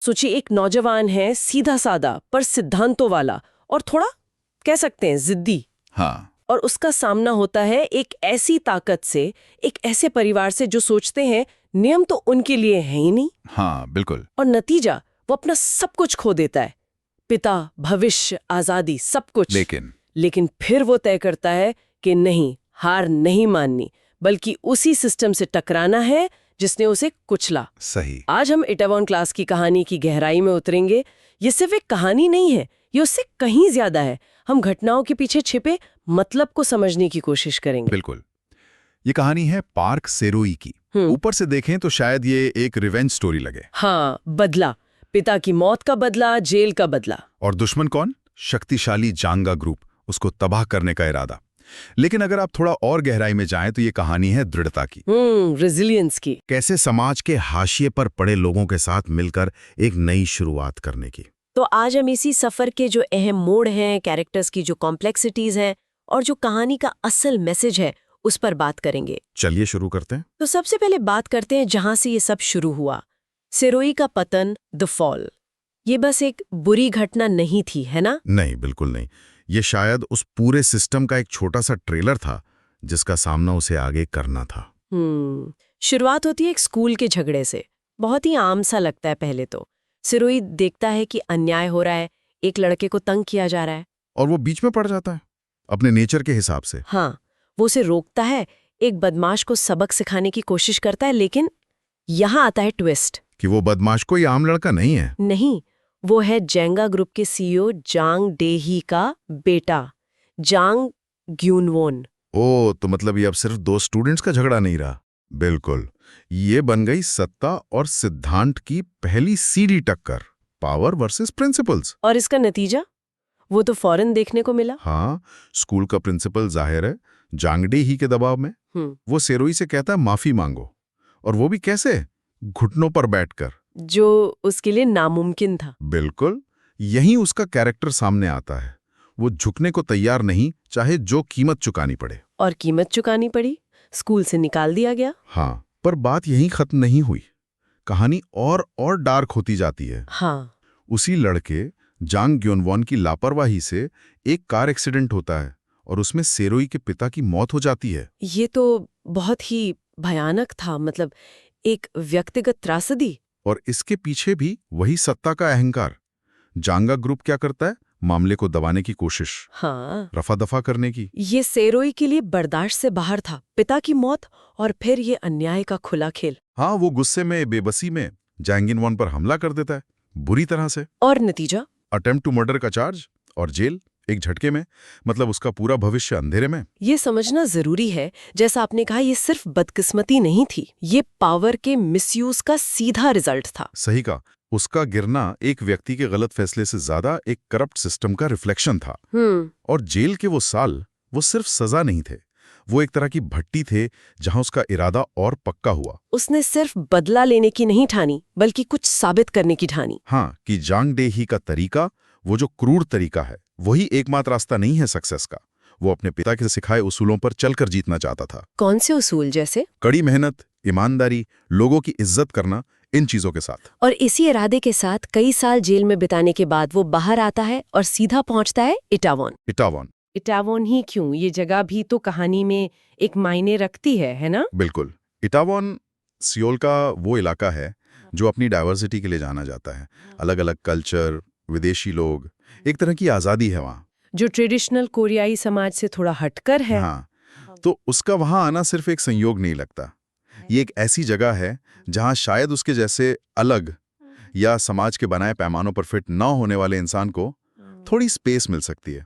सोचिए, एक नौजवान है, सीधा सादा पर सिद्धांतों वाला और थोड़ा कह सकते हैं जिद्दी। हाँ। और उसका सामना होता है एक ऐसी ताकत से, एक ऐसे परिवार से जो सोचते हैं नियम तो उनके लिए है ही नहीं। हाँ बिल्कुल। और नतीजा, वो अपना सब कुछ खो देता है, पिता, भविष्य, आजादी, सब कुछ। लेकिन फिर वो तय करता है कि नहीं, हार नहीं माननी, बल्कि उसी सिस्टम से टकराना है जिसने उसे कुचला। सही। आज हम इटावॉन क्लास की कहानी की गहराई में उतरेंगे। ये सिर्फ एक कहानी नहीं है, ये उससे कहीं ज्यादा है। हम घटनाओं के पीछे छिपे मतलब को समझने की कोशिश करेंगे। बिल्कुल। ये कहानी है पार्क सेरोई की। ऊपर से देखें तो शायद ये एक रिवेंज स्टोरी लगे। हाँ, बदला, पिता की मौत का बदला, जेल का बदला। और दुश्मन कौन? शक्तिशाली जांगा ग्रुप, उसको तबाह करने का इरादा। लेकिन अगर आप थोड़ा और गहराई में जाएं तो ये कहानी है दृढ़ता की, रेजिलियंस की। कैसे समाज के हाशिए पर पड़े लोगों के साथ मिलकर एक नई शुरुआत करने की। तो आज हम इसी सफर के जो अहम मोड़ हैं, कैरेक्टर्स की जो कॉम्प्लेक्सिटीज हैं और जो कहानी का असल मैसेज है, उस पर बात करेंगे। चलिए शुरू करते हैं। तो सबसे पहले बात करते हैं जहां से ये सब शुरू हुआ, सेरोई का पतन, द फॉल। ये बस एक बुरी घटना नहीं थी, है ना? नहीं, बिल्कुल नहीं। ये शायद उस पूरे सिस्टम का एक छोटा सा ट्रेलर था जिसका सामना उसे आगे करना था। शुरुआत होती है एक स्कूल के झगड़े से। बहुत ही आम सा लगता है पहले तो। सिरोई देखता है कि अन्याय हो रहा है, एक लड़के को तंग किया जा रहा है। और वो बीच में पड़ जाता है अपने नेचर के हिसाब से। हाँ, वो उसे रोकता है, एक बदमाश को सबक सिखाने की कोशिश करता है, लेकिन यहाँ आता है ट्विस्ट कि वो बदमाश कोई आम लड़का नहीं है। नहीं, वो है जेंगा ग्रुप के सीईओ जांग डेही का बेटा, जांग ग्यूनवोन। ओ, तो मतलब ये अब सिर्फ दो स्टूडेंट्स का झगड़ा नहीं रहा। बिल्कुल, ये बन गई सत्ता और सिद्धांत की पहली सीधी टक्कर, पावर वर्सेस प्रिंसिपल्स। और इसका नतीजा वो तो फौरन देखने को मिला। हाँ, स्कूल का प्रिंसिपल जाहिर है जांगडे ही के दबाव में वो सेरोई से कहता है माफी मांगो, और वो भी कैसे? घुटनों पर बैठकर, जो उसके लिए नामुमकिन था। बिल्कुल, यही उसका कैरेक्टर सामने आता है। वो झुकने को तैयार नहीं, चाहे जो कीमत चुकानी पड़े। और कीमत चुकानी पड़ी, स्कूल से निकाल दिया गया। हाँ, पर बात यहीं खत्म नहीं हुई। कहानी और डार्क होती जाती है। हाँ। उसी लड़के जांग ग्योनवॉन की लापरवाही से एक कार एक्सीडेंट होता है और उसमें सेरोई के पिता की मौत हो जाती है। ये तो बहुत ही भयानक था, मतलब एक व्यक्तिगत त्रासदी। और इसके पीछे भी वही सत्ता का अहंकार। जांगा ग्रुप क्या करता है? मामले को दबाने की कोशिश, हाँ, रफा दफा करने की। ये सेरोई के लिए बर्दाश्त से बाहर था, पिता की मौत और फिर ये अन्याय का खुला खेल। हाँ, वो गुस्से में, बेबसी में जांगिनवॉन पर हमला कर देता है, बुरी तरह से। और नतीजा? अटेम्प्ट टू मर्डर का चार्ज और जेल एक झटके में, मतलब उसका पूरा भविष्य अंधेरे में। ये समझना जरूरी है, जैसा आपने कहा, ये सिर्फ बदकिस्मती नहीं थी, ये पावर के मिसयूज का सीधा रिजल्ट था। सही का, उसका गिरना एक व्यक्ति के गलत फैसले से ज्यादा एक करप्ट सिस्टम का रिफ्लेक्शन था। और जेल के वो साल, वो सिर्फ सजा नहीं थे, वो एक तरह की भट्टी थे जहां उसका इरादा और पक्का हुआ। उसने सिर्फ बदला लेने की नहीं ठानी, बल्कि कुछ साबित करने की ठानी। हाँ, कि जांग डे ही का तरीका, वो जो क्रूर तरीका है, वही एकमात्र रास्ता नहीं है सक्सेस का। वो अपने पिता के सिखाए उसूलों पर चलकर जीतना चाहता था। कौन से उसूल? जैसे कड़ी मेहनत, ईमानदारी, लोगों की इज्जत करना, इन चीजों के साथ। और इसी इरादे के साथ कई साल जेल में बिताने के बाद वो बाहर आता है और सीधा पहुंचता है इटावॉन। इटावॉन ही क्यों? ये जगह भी तो कहानी में एक मायने रखती है ना? बिल्कुल। इटावॉन सियोल का वो इलाका है जो अपनी डाइवर्सिटी के लिए जाना जाता है। अलग अलग कल्चर, विदेशी लोग, एक तरह की आज़ादी है वहाँ, जो ट्रेडिशनल कोरियाई समाज से थोड़ा हटकर है। हाँ, तो उसका वहाँ आना सिर्फ एक संयोग नहीं लगता। ये एक ऐसी जगह है जहाँ शायद उसके जैसे अलग या समाज के बनाए पैमानों पर फिट न होने वाले इंसान को थोड़ी स्पेस मिल सकती है।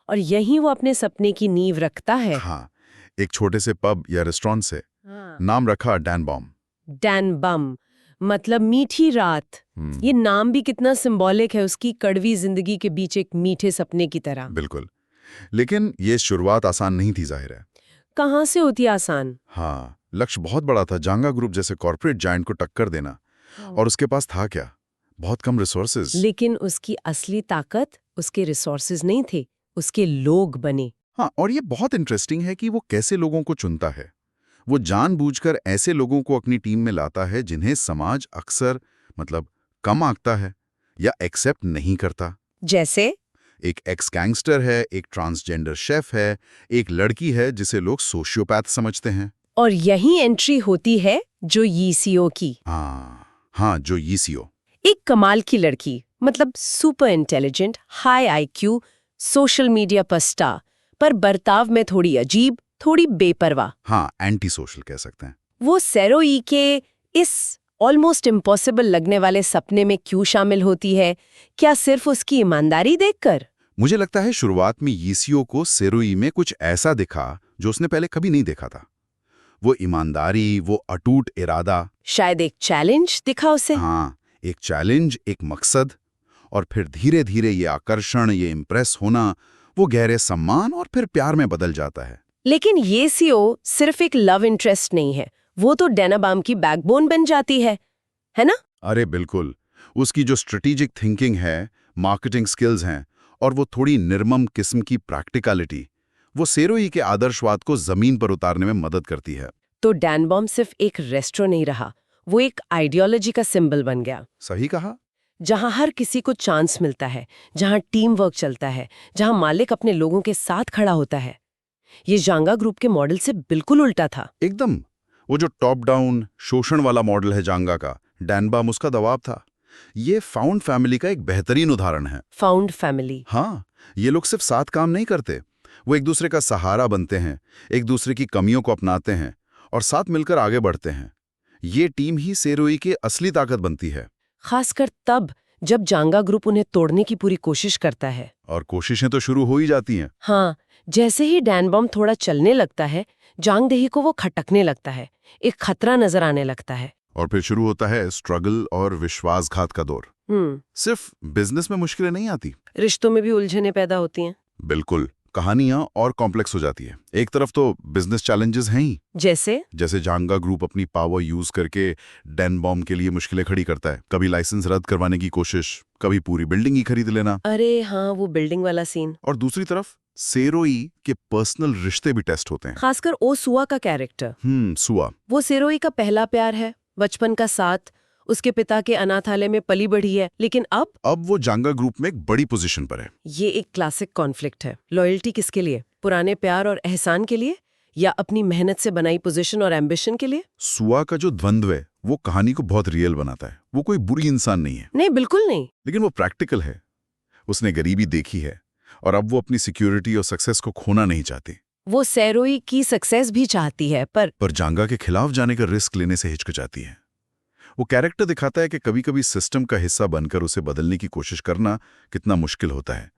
और यहीं वो अपने सपने की नींव रखता है। हाँ, एक छोटे से पब या रेस्टोरेंट से। नाम रखा डैन बॉम। डैन बम मतलब मीठी रात। ये नाम भी कितना सिंबॉलिक है उसकी कड़वी जिंदगी के बीच एक मीठे सपने की तरह। बिल्कुल, लेकिन ये शुरुआत आसान नहीं थी, जाहिर है। कहाँ से होती आसान? हाँ, लक्ष्य बहुत बड़ा था, जांगा ग्रुप जैसे कॉर्पोरेट जायंट को टक्कर देना। और उसके पास था क्या? बहुत कम रिसोर्सेज। लेकिन उसकी असली ताकत उसके रिसोर्सेज नहीं थे, उसके लोग बने। हाँ, और ये बहुत इंटरेस्टिंग है कि वो कैसे लोगों को चुनता है। वो जानबूझकर ऐसे लोगों को अपनी टीम में लाता है जिन्हें समाज अक्सर, मतलब कम आंकता है या एक्सेप्ट नहीं करता। जैसे एक एक्स गैंगस्टर है, एक ट्रांसजेंडर शेफ है, एक लड़की है जिसे लोग सोशियोपैथ समझते हैं। और यही एंट्री होती है जो यीसीओ की। हाँ, जो यीसीओ। एक कमाल की लड़की, मतलब super intelligent, high IQ, social media पर स्टार, पर बर्ताव में थोड़ी अजीब, थोड़ी बेपरवाह। हाँ, एंटी सोशल कह सकते हैं। वो सेरोई के इस ऑलमोस्ट इम्पॉसिबल लगने वाले सपने में क्यों शामिल होती है? क्या सिर्फ उसकी ईमानदारी देखकर? मुझे लगता है शुरुआत में यीसीओ को सेरोई में कुछ ऐसा दिखा जो उसने पहले कभी नहीं देखा था। वो ईमानदारी, वो अटूट इरादा, शायद एक चैलेंज दिखा उसे। हाँ, एक चैलेंज, एक मकसद, और फिर धीरे धीरे ये आकर्षण, ये इम्प्रेस होना, वो गहरे सम्मान और फिर प्यार में बदल जाता है। लेकिन ये सीओ सिर्फ एक लव इंटरेस्ट नहीं है, वो तो डेनाबाम की बैकबोन बन जाती है ना? अरे बिल्कुल, उसकी जो स्ट्रेटेजिक थिंकिंग है, मार्केटिंग स्किल्स हैं, और वो थोड़ी निर्मम किस्म की प्रैक्टिकलिटी, वो सेरोई के आदर्शवाद को जमीन पर उतारने में मदद करती है। तो डैनबॉम सिर्फ एक रेस्टोरेंट नहीं रहा, वो एक आइडियोलॉजी का सिंबल बन गया। सही कहा। जहां हर किसी को चांस मिलता है, जहां टीम वर्क चलता है, जहां मालिक अपने लोगों के साथ खड़ा होता है। ये जांगा ग्रुप के मॉडल से बिल्कुल उल्टा था। एकदम। वो जो टॉप डाउन शोषण वाला मॉडल है जांगा का, डैनबाम उसका दबाव था। ये फाउंड फैमिली का एक बेहतरीन उदाहरण है। Found family. हाँ, ये लोग सिर्फ साथ काम नहीं करते, वो एक दूसरे का सहारा बनते हैं, एक दूसरे की कमियों को अपनाते हैं और साथ मिलकर आगे बढ़ते हैं। ये टीम ही सेरोई की असली ताकत बनती है। खासकर तब जब जांगा ग्रुप उन्हें तोड़ने की पूरी कोशिश करता है। और कोशिशें तो शुरू हो ही जाती हैं। हाँ, जैसे ही डैनबॉम थोड़ा चलने लगता है, जांगदेही को वो खटकने लगता है, एक खतरा नजर आने लगता है। और फिर शुरू होता है स्ट्रगल और विश्वासघात का दौर। सिर्फ बिजनेस में मुश्किलें नहीं आती, रिश्तों में भी उलझनें पैदा होती हैं। बिल्कुल, कहानियां और कॉम्प्लेक्स हो जाती है। एक तरफ तो बिजनेस चैलेंजेस हैं ही, जैसे जांगा ग्रुप अपनी पावर यूज करके डैनबॉम के लिए मुश्किलें खड़ी करता है। कभी लाइसेंस रद्द करवाने की कोशिश, कभी पूरी बिल्डिंग ही खरीद लेना। अरे हाँ, वो बिल्डिंग वाला सीन। और दूसरी तरफ सेरोई के पर्सनल रिश्ते भी टेस्ट होते हैं। खासकर ओ सुआ का कैरेक्टर। सुआ। वो सेरोई का पहला प्यार है, बचपन का साथ, उसके पिता के अनाथालय में पली बढ़ी है, लेकिन अब वो जांगा ग्रुप में एक बड़ी पोजीशन पर है। ये एक क्लासिक कॉन्फ्लिक्ट है। लॉयल्टी किसके लिए? पुराने प्यार और एहसान के लिए, या अपनी मेहनत से बनाई पोजीशन और एम्बिशन के लिए? सुआ का जो द्वंद्व है वो कहानी को बहुत रियल बनाता है। वो कोई बुरी इंसान नहीं है, नहीं, बिल्कुल नहीं, लेकिन वो प्रैक्टिकल है। उसने गरीबी देखी है और अब वो अपनी सिक्योरिटी और सक्सेस को खोना नहीं चाहती। वो सेरोई की सक्सेस भी चाहती है, पर जांगा के खिलाफ जाने का रिस्क लेने से हिचकिचाती है। वो कैरेक्टर दिखाता है कि कभी कभी सिस्टम का हिस्सा बनकर उसे बदलने की कोशिश करना कितना मुश्किल होता है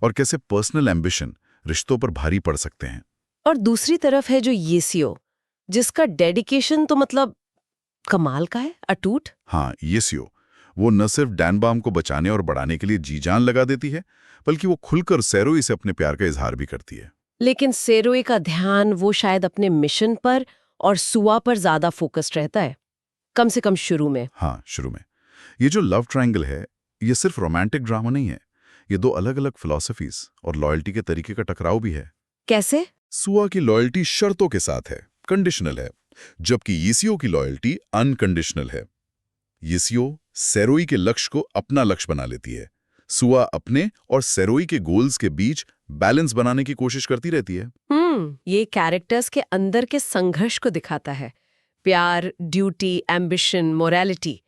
और कैसे पर्सनल एम्बिशन रिश्तों पर भारी पड़ सकते हैं। और दूसरी तरफ है जो येसियो, जिसका डेडिकेशन तो मतलब कमाल का है, अटूट। हाँ, येसियो, वो न सिर्फ डैनबाम को बचाने और बढ़ाने के लिए जी जान लगा देती है, बल्कि वो खुलकर सेरोई से अपने प्यार का इजहार भी करती है। लेकिन सेरोई का ध्यान वो शायद अपने मिशन पर और सुआ पर ज्यादा फोकस्ड रहता है, कम से कम शुरू में। हाँ, शुरू में। ये जो लव ट्रायंगल है, ये सिर्फ रोमांटिक ड्रामा नहीं है, ये दो अलग अलग फिलॉसफीज और लॉयल्टी के तरीके का टकराव भी है। कैसे? सुआ की लॉयल्टी शर्तों के साथ है, कंडीशनल है, जबकि यीसियो की लॉयल्टी अनकंडीशनल है। यीसियो सेरोई के लक्ष्य को अपना लक्ष्य बना लेती है, सुआ अपने और सेरोई के गोल्स के बीच बैलेंस बनाने की कोशिश करती रहती है। ये कैरेक्टर्स के अंदर के संघर्ष को दिखाता है। प्यार, ड्यूटी, एम्बिशन, मोरालिटी,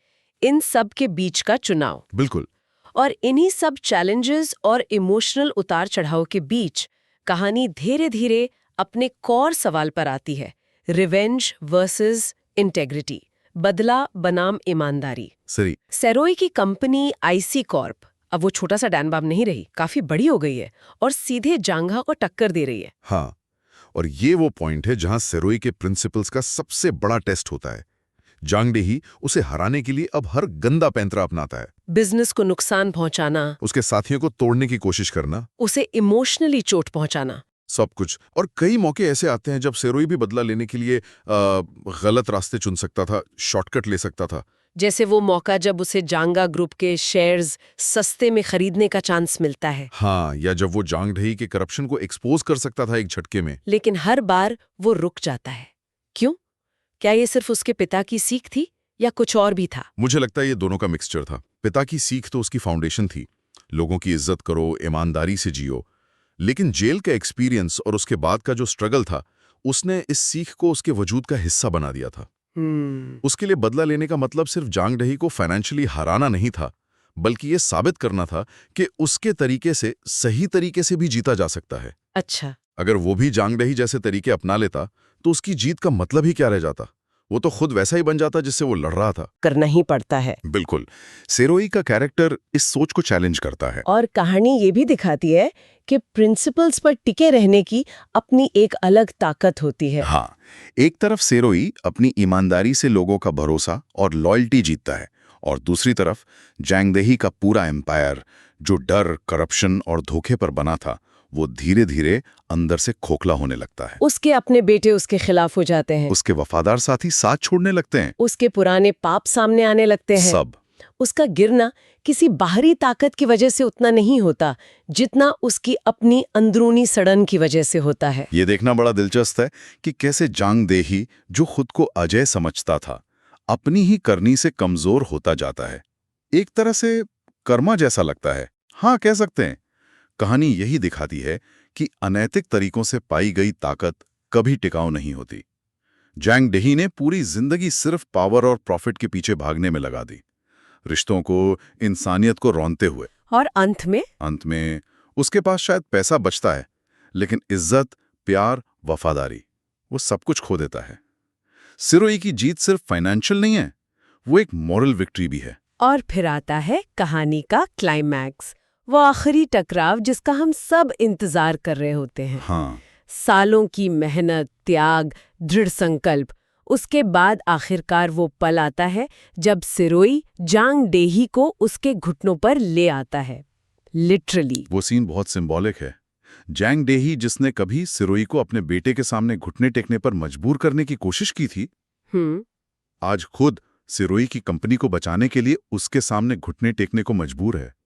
इन सब के बीच का चुनाव। बिल्कुल। और इन्हीं सब चैलेंजेस और इमोशनल उतार चढ़ाव के बीच कहानी धीरे धीरे अपने कोर सवाल पर आती है, रिवेंज वर्सेस इंटेग्रिटी, बदला बनाम ईमानदारी। सही। सेरोई की कंपनी आईसी कॉर्प अब वो छोटा सा डैनबाम नहीं रही, काफी बड़ी हो गई है और सीधे जांघा को टक्कर दे रही है। हाँ, और ये वो पॉइंट है जहां सेरोई के प्रिंसिपल्स का सबसे बड़ा टेस्ट होता है। जांगडेही उसे हराने के लिए अब हर गंदा पैंतरा अपनाता है। बिजनेस को नुकसान पहुंचाना, उसके साथियों को तोड़ने की कोशिश करना, उसे इमोशनली चोट पहुंचाना, सब कुछ। और कई मौके ऐसे आते हैं जब सेरोई भी बदला लेने के लिए गलत रास्ते चुन सकता था, शॉर्टकट ले सकता था। जैसे वो मौका जब उसे जांगा ग्रुप के शेयर्स सस्ते में खरीदने का चांस मिलता है। हाँ, या जब वो जांगडेही के करप्शन को एक्सपोज कर सकता था एक झटके में। लेकिन हर बार वो रुक जाता है। क्यों? क्या ये सिर्फ उसके पिता की सीख थी या कुछ और भी था? मुझे लगता है ये दोनों का मिक्सचर था। पिता की सीख तो उसकी फाउंडेशन थी, लोगों की इज्जत करो, ईमानदारी से जियो। लेकिन जेल का एक्सपीरियंस और उसके बाद का जो स्ट्रगल था, उसने इस सीख को उसके वजूद का हिस्सा बना दिया था। उसके लिए बदला लेने का मतलब सिर्फ जांग डही को फाइनेंशियली हराना नहीं था, बल्कि ये साबित करना था कि उसके तरीके से, सही तरीके से भी जीता जा सकता है। अच्छा। अगर वो भी जांग डही जैसे तरीके अपना लेता तो उसकी जीत का मतलब ही क्या रह जाता? वो तो खुद वैसा ही बन जाता जिससे वो लड़ रहा था। करना ही पड़ता है। बिल्कुल। सेरोई का कैरेक्टर इस सोच को चैलेंज करता है। और कहानी ये भी दिखाती है कि प्रिंसिपल्स पर टिके रहने की अपनी एक अलग ताकत होती है। हाँ, एक तरफ सेरोई अपनी ईमानदारी से लोगों का भरोसा और लॉयल्टी जीतता है, और दूसरी तरफ जांग डही का पूरा एम्पायर, जो डर, करप्शन और धोखे पर बना था, वो धीरे धीरे अंदर से खोखला होने लगता है। उसके अपने बेटे उसके खिलाफ हो जाते हैं, उसके वफादार साथी साथ छोड़ने लगते हैं, उसके पुराने पाप सामने आने लगते हैं। सब। उसका गिरना किसी बाहरी ताकत की वजह से उतना नहीं होता जितना उसकी अपनी अंदरूनी सड़न की वजह से होता है। ये देखना बड़ा दिलचस्प है कि कैसे जांग डही, जो खुद को अजय समझता था, अपनी ही करनी से कमजोर होता जाता है। एक तरह से कर्मा जैसा लगता है। हाँ, कह सकते हैं। कहानी यही दिखाती है कि अनैतिक तरीकों से पाई गई ताकत कभी टिकाऊ नहीं होती। जांग डही ने पूरी जिंदगी सिर्फ पावर और प्रॉफिट के पीछे भागने में लगा दी, रिश्तों को, इंसानियत को रौंदते हुए। और अंत में उसके पास शायद पैसा बचता है, लेकिन इज्जत, प्यार, वफादारी, वो सब कुछ खो देता है। सेरोई की जीत सिर्फ फाइनेंशियल नहीं है, वो एक मॉरल विक्ट्री भी है। और फिर आता है कहानी का क्लाइमैक्स, वो आखिरी टकराव जिसका हम सब इंतजार कर रहे होते हैं। हाँ, सालों की मेहनत, त्याग, दृढ़ संकल्प, उसके बाद आखिरकार वो पल आता है जब सेरोई जांग डही को उसके घुटनों पर ले आता है, लिटरली। वो सीन बहुत सिंबॉलिक है। जांग डही, जिसने कभी सेरोई को अपने बेटे के सामने घुटने टेकने पर मजबूर करने की कोशिश की थी, आज खुद सेरोई की कंपनी को बचाने के लिए उसके सामने घुटने टेकने को मजबूर है।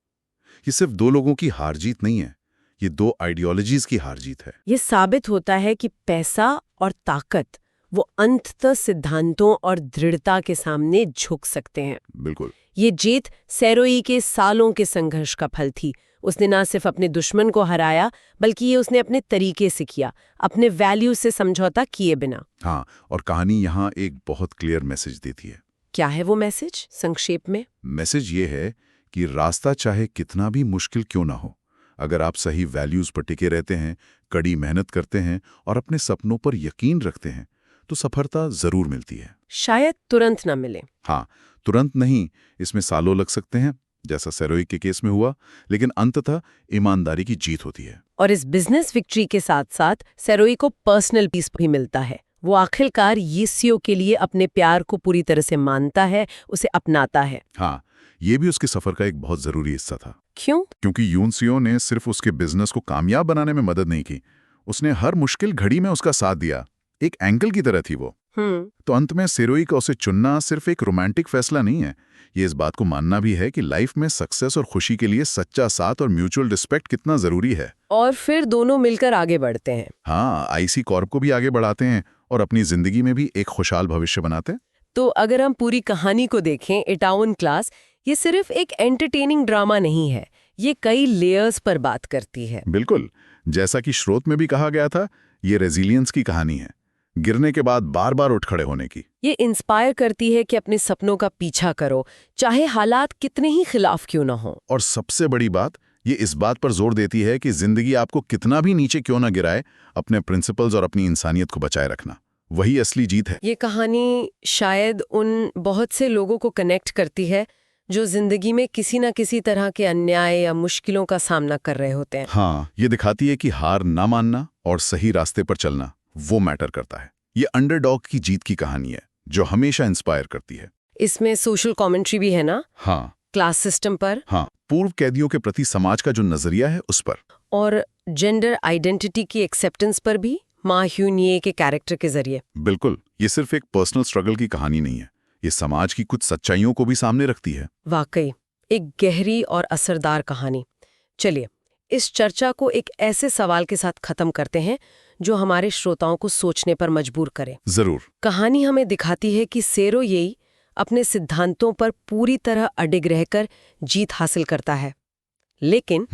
ये सिर्फ दो लोगों की हार जीत नहीं है, ये दो आइडियोलॉजीज की हार जीत है। ये साबित होता है कि पैसा और ताकत वो अंततः सिद्धांतों और दृढ़ता के सामने झुक सकते हैं। बिल्कुल। ये जीत सेरोई के सालों के संघर्ष का फल थी। उसने ना सिर्फ अपने दुश्मन को हराया, बल्कि ये उसने अपने तरीके से किया, अपने वैल्यू से समझौता किए बिना। हाँ, और कहानी यहाँ एक बहुत क्लियर मैसेज देती है। क्या है वो मैसेज, संक्षेप में? मैसेज ये है कि रास्ता चाहे कितना भी मुश्किल क्यों ना हो, अगर आप सही वैल्यूज पर टिके रहते हैं, कड़ी मेहनत करते हैं और अपने सपनों पर यकीन रखते हैं, तो सफलता जरूर मिलती है। शायद तुरंत ना मिले। हाँ, तुरंत नहीं, इसमें सालों लग सकते हैं, जैसा सेरोई के केस में हुआ, लेकिन अंततः ईमानदारी की जीत होती है। और इस बिजनेस विक्ट्री के साथ साथ सेरोई को पर्सनल पीस भी मिलता है। वो आखिरकार यीशु के लिए अपने प्यार को पूरी तरह से मानता है, उसे अपनाता है। हाँ, ये भी उसके सफर का एक बहुत जरूरी हिस्सा था। क्यों? क्योंकि यूनसियो ने सिर्फ उसके बिजनेस को कामयाब बनाने में मदद नहीं की, उसने हर मुश्किल घड़ी में उसका साथ दिया। एक एंकल की तरह थी वो। तो अंत में सेरोई का उसे चुनना सिर्फ एक रोमांटिक फैसला नहीं है, ये इस बात को मानना भी है कि लाइफ में सक्सेस और खुशी के लिए सच्चा साथ और म्यूचुअल रिस्पेक्ट कितना जरूरी है। और फिर दोनों मिलकर आगे बढ़ते हैं। हाँ, आईसी कॉर्प को भी आगे बढ़ाते हैं और अपनी जिंदगी में भी एक खुशहाल भविष्य बनाते हैं। तो अगर हम पूरी कहानी को देखें, इटाउन क्लास ये सिर्फ एक एंटरटेनिंग ड्रामा नहीं है, ये कई लेयर्स पर बात करती है। बिल्कुल, जैसा कि स्रोत में भी कहा गया था, ये रेजिलियंस की कहानी है, गिरने के बाद बार बार उठ खड़े होने की। ये इंस्पायर करती है कि अपने सपनों का पीछा करो, चाहे हालात कितने ही खिलाफ क्यों ना हो। और सबसे बड़ी बात, ये इस बात पर जोर देती है कि जिंदगी आपको कितना भी नीचे क्यों ना गिराए, अपने प्रिंसिपल्स और अपनी इंसानियत को बचाए रखना, वही असली जीत है। ये कहानी शायद उन बहुत से लोगों को कनेक्ट करती है जो जिंदगी में किसी न किसी तरह के अन्याय या मुश्किलों का सामना कर रहे होते हैं। हाँ, ये दिखाती है कि हार ना मानना और सही रास्ते पर चलना वो मैटर करता है। ये अंडरडॉग की जीत की कहानी है जो हमेशा इंस्पायर करती है। इसमें सोशल कमेंट्री भी है ना? हाँ, क्लास सिस्टम पर, हाँ, पूर्व कैदियों के प्रति समाज का जो नजरिया है उस पर, और जेंडर आइडेंटिटी की एक्सेप्टेंस पर भी मा ह्यूनिए के कैरेक्टर के जरिए। बिल्कुल, ये सिर्फ एक पर्सनल स्ट्रगल की कहानी नहीं है, ये समाज की कुछ सच्चाइयों को भी सामने रखती है। वाकई एक गहरी और असरदार कहानी। चलिए इस चर्चा को एक ऐसे सवाल के साथ खत्म करते हैं जो हमारे श्रोताओं को सोचने पर मजबूर करे। जरूर। कहानी हमें दिखाती है कि सेरोई अपने सिद्धांतों पर पूरी तरह अडिग रहकर जीत हासिल करता है। लेकिन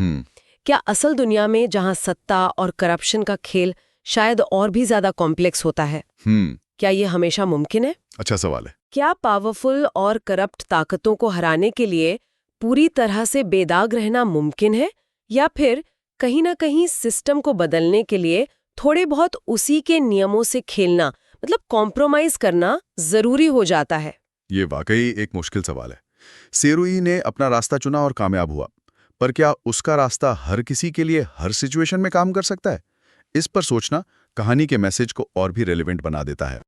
क्या असल दुनिया में, जहां सत्ता और करप्शन का खेल शायद और भी ज्यादा कॉम्प्लेक्स होता है, क्या ये हमेशा मुमकिन है? अच्छा सवाल है। क्या पावरफुल और करप्ट ताकतों को हराने के लिए पूरी तरह से बेदाग रहना मुमकिन है, या फिर कहीं ना कहीं सिस्टम को बदलने के लिए थोड़े बहुत उसी के नियमों से खेलना, मतलब कॉम्प्रोमाइज करना जरूरी हो जाता है? ये वाकई एक मुश्किल सवाल है। सेरुई ने अपना रास्ता चुना और कामयाब हुआ, पर क्या उसका रास्ता हर किसी के लिए हर सिचुएशन में काम कर सकता है? इस पर सोचना कहानी के मैसेज को और भी रेलेवेंट बना देता है।